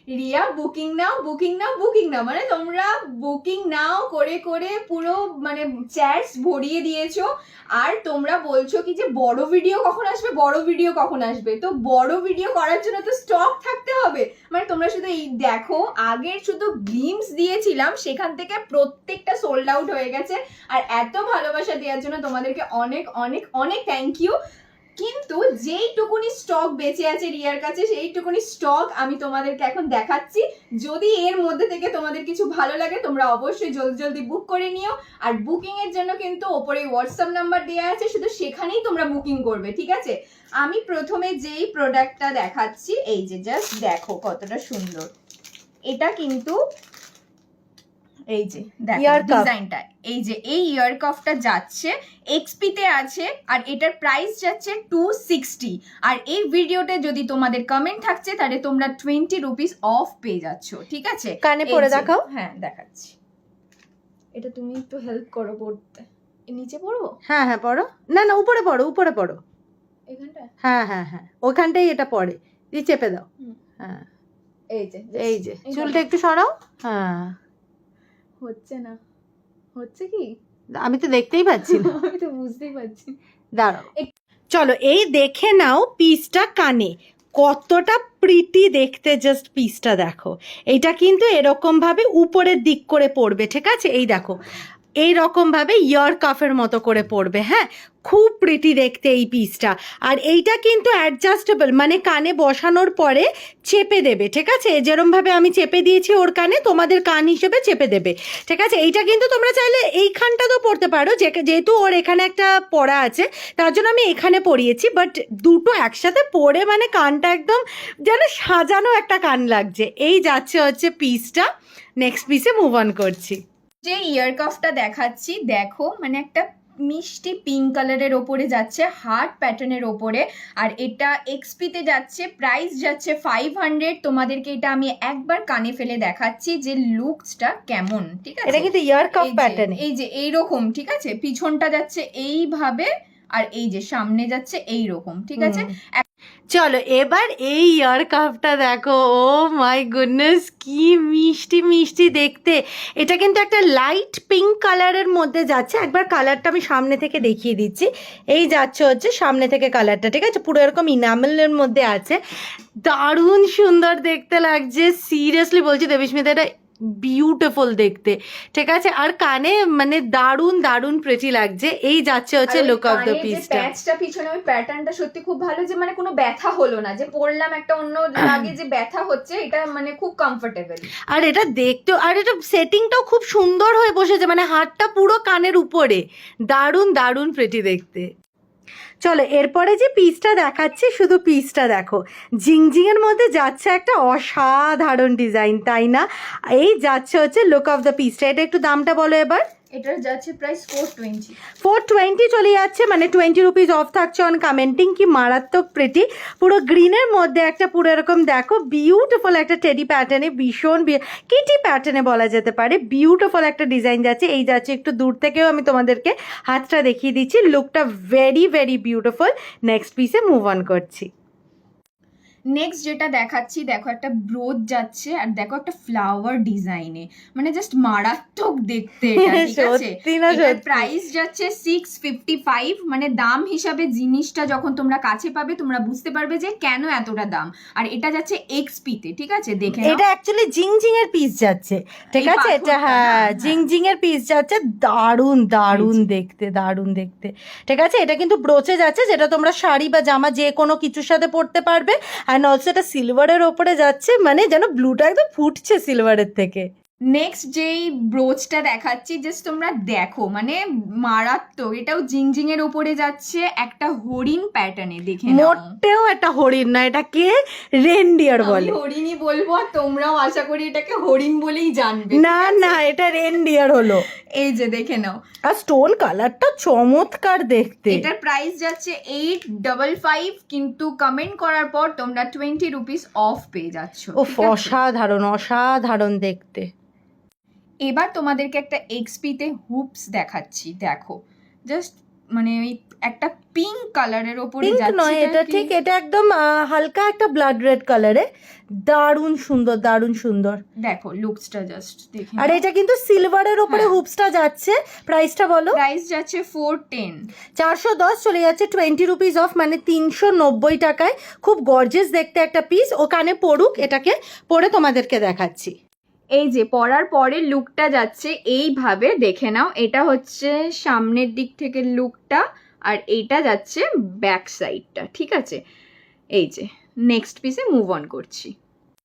Riya booking নাও booking নাও booking নাও, মানে তোমরা বুকিং নাও করে করে পুরো মানে চ্যাটস ভরিয়ে দিয়েছো। আর তোমরা বলছো কি যে বড় ভিডিও কখন আসবে, বড় ভিডিও কখন আসবে। তো বড় ভিডিও করার জন্য তো স্টক থাকতে হবে। মানে তোমরা শুধু এই দেখো, আগের শুধু গ্লিমস দিয়েছিলাম, সেখান থেকে প্রত্যেকটা সোল্ড আউট হয়ে গেছে। আর এত ভালোবাসা দেওয়ার জন্য তোমাদেরকে অনেক অনেক অনেক থ্যাংক ইউ। কিন্তু যেইটুকুনি স্টক বেঁচে আছে রিয়ার কাছে, সেইটুকুনি স্টক আমি তোমাদেরকে এখন দেখাচ্ছি। যদি এর মধ্যে থেকে তোমাদের কিছু ভালো লাগে, তোমরা অবশ্যই জলদি জলদি বুক করে নিও। আর বুকিং এর জন্য কিন্তু ওপরে হোয়াটসঅ্যাপ নাম্বার দেওয়া আছে, শুধু সেখানেই তোমরা বুকিং করবে, ঠিক আছে? আমি প্রথমে যেই প্রোডাক্টটা দেখাচ্ছি, এই যে জাস্ট দেখো কতটা সুন্দর। এটা কিন্তু এই যে দেখো ডিজাইনটা, এই যে এই ইয়ার কাফটা যাচ্ছে এক্সপি তে আছে, আর এটার প্রাইস যাচ্ছে 260। আর এই ভিডিওতে যদি তোমাদের কমেন্ট থাকছে, তাহলে তোমরা 20 রুপিস অফ পেয়ে যাচ্ছ, ঠিক আছে? কানে পরে দেখাও। হ্যাঁ দেখাচ্ছি। এটা তুমি একটু হেল্প করো পড়তে। নিচে পড়বো? হ্যাঁ হ্যাঁ পড়ো, না না উপরে পড়ো, উপরে পড়ো, এখানটা। হ্যাঁ হ্যাঁ হ্যাঁ ওখানটাই এটা পড়ে, দিয়ে চেপে দাও। হ্যাঁ এই যে এই যে চুলটা একটু সরাও। হ্যাঁ হচ্ছে না, হচ্ছে কি? আমি তো দেখতেই পাচ্ছি না। আমি তো বুঝতেই পারছি। দাঁড়াও, চলো এই দেখে নাও পিসটা কানে কতটা প্রিটি দেখতে, জাস্ট পিসটা দেখো। এইটা কিন্তু এরকম ভাবে উপরের দিক করে পড়বে, ঠিক আছে? এই দেখো এই রকম ভাবে ইয়ার কাফের মতো করে পড়বে। হ্যাঁ খুব প্রিটি দেখতে এই পিসটা। আর এইটা কিন্তু অ্যাডজাস্টেবল, মানে কানে বসানোর পরে চেপে দেবে, ঠিক আছে? যেরকম ভাবে আমি চেপে দিয়েছি ওর কানে, তোমাদের কান হিসেবে চেপে দেবে, ঠিক আছে? এইটা কিন্তু তোমরা চাইলে এইখানটাতেও পড়তে পারো, যেহেতু ওর এখানে একটা পড়া আছে তার জন্য আমি এখানে পরিয়েছি। বাট দুটো একসাথে পরে মানে কানটা একদম যেন সাজানো একটা কান লাগছে। এই যাচ্ছে হচ্ছে পিসটা। নেক্সট পিসে মুভ অন করছি। যে ইয়ার কাফটা দেখাচ্ছি দেখো, মানে একটা মিষ্টি পিঙ্ক কালারের ওপরে যাচ্ছে, হার্ট প্যাটার্নের ওপরে। আর এটা এক্সপি তে যাচ্ছে, প্রাইস যাচ্ছে 500। তোমাদেরকে এটা আমি একবার কানে ফেলে দেখাচ্ছি যে লুকসটা কেমন, ঠিক আছে? এটা কিন্তু ইয়ার কাফ প্যাটার্ন, এই যে এইরকম, ঠিক আছে? পিছনটা যাচ্ছে এইভাবে, আর এই যে সামনে যাচ্ছে এইরকম, ঠিক আছে? চলো এবার এই ইয়ার কাপটা দেখো। ও মাই গুডনেস, কি মিষ্টি মিষ্টি দেখতে। এটা কিন্তু একটা লাইট পিঙ্ক কালারের মধ্যে যাচ্ছে। একবার কালারটা আমি সামনে থেকে দেখিয়ে দিচ্ছি। এই যাচ্ছে হচ্ছে সামনে থেকে কালারটা, ঠিক আছে? পুরো এরকম ইনামেলের মধ্যে আছে, দারুণ সুন্দর দেখতে লাগছে। সিরিয়াসলি বলছি দেবস্মিতা, এটা বিউটিফুল দেখতে, ঠিক আছে? আর কানে মানে দারুণ দারুণ প্রেটি লাগছে। এই যাচ্ছে হচ্ছে লুক অফ দ্য পিসটা। প্যাচটা পিছনে ওই প্যাটার্নটা সত্যি খুব ভালো, যে মানে কোনো ব্যথা হলো না, যে পরলাম একটা অন্য লাগে যে ব্যথা হচ্ছে, এটা মানে খুব কমফোর্টেবল। আর এটা দেখতেও, আর এটা সেটিংটাও খুব সুন্দর হয়ে বসেছে, মানে হাতটা পুরো কানের উপরে, দারুণ দারুণ প্রেটি দেখতে। চলো এরপরে যে পিসটা দেখাচ্ছি, শুধু পিসটা দেখো, জিংজিংয়ের মধ্যে যাচ্ছে একটা অসাধারণ ডিজাইন, তাই না? এই যাচ্ছে হচ্ছে লুক অফ দ্য পিসটা। এটা একটু দামটা বলো এবার। এটার যাচ্ছে প্রাইস 420। 420 চলে যাচ্ছে, মানে 20 রুপিস অফ থাকছে অন কমেন্টিং। কি মারাত্মক প্রিটি, পুরো গ্রিনের মধ্যে একটা পুরো এরকম দেখো বিউটিফুল একটা টেডি প্যাটার্নে, ভীষণ কিটি প্যাটার্নে বলা যেতে পারে, বিউটিফুল একটা ডিজাইন যাচ্ছে। এই যাচ্ছে, একটু দূর থেকেও আমি তোমাদেরকে হাতটা দেখিয়ে দিচ্ছি, লুকটা ভেরি ভেরি বিউটিফুল। নেক্সট পিসে মুভ অন করছি। নেক্সট যেটা দেখাচ্ছি দেখো, একটা ব্রোচ যাচ্ছে, আর দেখো একটা ফ্লাওয়ার ডিজাইনে, মানে জাস্ট মারাত্মক দেখতে এটা, ঠিক আছে? এটার প্রাইস যাচ্ছে 655। মানে দাম হিসাবে জিনিসটা যখন তোমরা কাছে পাবে, তোমরা বুঝতে পারবে যে কেন এতটা দাম। আর এটা যাচ্ছে এক্সপি তে, ঠিক আছে? দেখে নাও। এটা অ্যাকচুয়ালি জিংজিং এর পিস যাচ্ছে, ঠিক আছে? এটা হ্যাঁ জিংজিং এর পিস যাচ্ছে, দারুণ দারুণ দেখতে, দারুণ দেখতে, ঠিক আছে? এটা কিন্তু ব্রোচে যাচ্ছে, যেটা তোমরা শাড়ি বা জামা যে কোনো কিছুর সাথে পরতে পারবে। অ্যান্ড অলসো এটা সিলভারের ওপরে যাচ্ছে, মানে যেন ব্লুটা একদম ফুটছে সিলভারের থেকে। নেক্সট যেই ব্রোচটা দেখাচ্ছি, জাস্ট তোমরা দেখো, মানে মারাত্মক। এটাও জিংজিং এর উপরে যাচ্ছে, একটা হরিণ প্যাটার্নে, দেখে নাও। মোটেও একটা হরিণ না, এটাকে রেনডিয়ার বলে। হরিণই বলবো, আর তোমরাও আশা করি এটাকে হরিণ বলেই জানবে। না না, এটা রেনডিয়ার হলো। এই যে দেখে নাও, আর স্টোন কালারটা চমৎকার দেখতে। এটার প্রাইস যাচ্ছে 855, কিন্তু কমেন্ট করার পর তোমরা 20 রুপিস অফ পেয়ে যাচ্ছ। ও অসাধারণ অসাধারণ দেখতে। এবার তোমাদেরকে একটা এক্সপি তে হুপস দেখাচ্ছি, দেখো জাস্ট মানে ওই একটা পিঙ্ক কালারের ওপরে পিঙ্ক যাচ্ছে। নয় এটা, ঠিক এটা একদম হালকা একটা ব্লাড রেড কালারে, দারুণ সুন্দর, দারুণ সুন্দর। দেখো লুকসটা জাস্ট দেখে। আর এটা কিন্তু সিলভারের ওপরে হ্যাঁ। হুপসটা যাচ্ছে। প্রাইসটা বলো। প্রাইস যাচ্ছে 410। 410 চলে যাচ্ছে 20 রুপিস অফ, মানে 390 টাকায়। খুব গর্জিয়াস দেখতে একটা পিস। ওখানে পড়ুক, এটাকে পরে তোমাদেরকে দেখাচ্ছি। এই যে পরার পরে লুকটা যাচ্ছে এইভাবে, দেখে নাও। এটা হচ্ছে সামনের দিক থেকে লুকটা, আর এইটা যাচ্ছে ব্যাক সাইডটা, ঠিক আছে। এই যে নেক্সট পিসে মুভ অন করছি।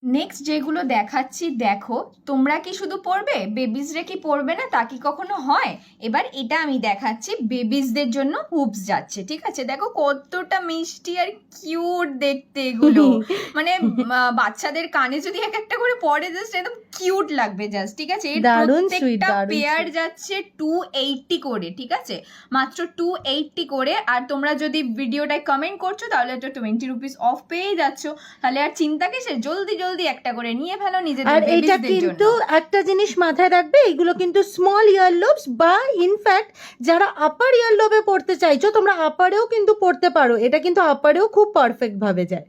নেক্সট যেগুলো দেখাচ্ছি দেখো, তোমরা কি শুধু পরবে, বেবিজরে কি পরবে না, তা কি কখনো হয়? এবার এটা আমি দেখাচ্ছি, বেবিজদের জন্য হুপস যাচ্ছে, ঠিক আছে। দেখো কতটা মিষ্টি আর কিউট দেখতে এগুলো, মানে বাচ্চাদের কানে যদি এক একটা করে পরে জাস্ট একদম কিউট লাগবে জাস্ট, ঠিক আছে। এর দারুণ সুইট, প্রত্যেকটা দারুণ পেয়ার sweet। যাচ্ছে 280 করে, ঠিক আছে, মাত্র 280 করে। আর তোমরা যদি ভিডিওটায় কমেন্ট করছো তাহলে তো 20 রুপিস অফ পেয়ে যাচ্ছ। তাহলে আর চিন্তা কিসের, জলদি জলদি একটা করে নিয়ে ফেলো নিজেদের আর এটা বেবিজদের কিন্তু জন্য। একটা জিনিস মাথায় রাখবে, এগুলো কিন্তু স্মল ইয়ারলোবস, বা ইনফ্যাক্ট যারা আপার ইয়ারলোবে পড়তে চাইছো তোমরা আপারেও কিন্তু পড়তে পারো। এটা কিন্তু আপারেও খুব পারফেক্ট ভাবে যায়।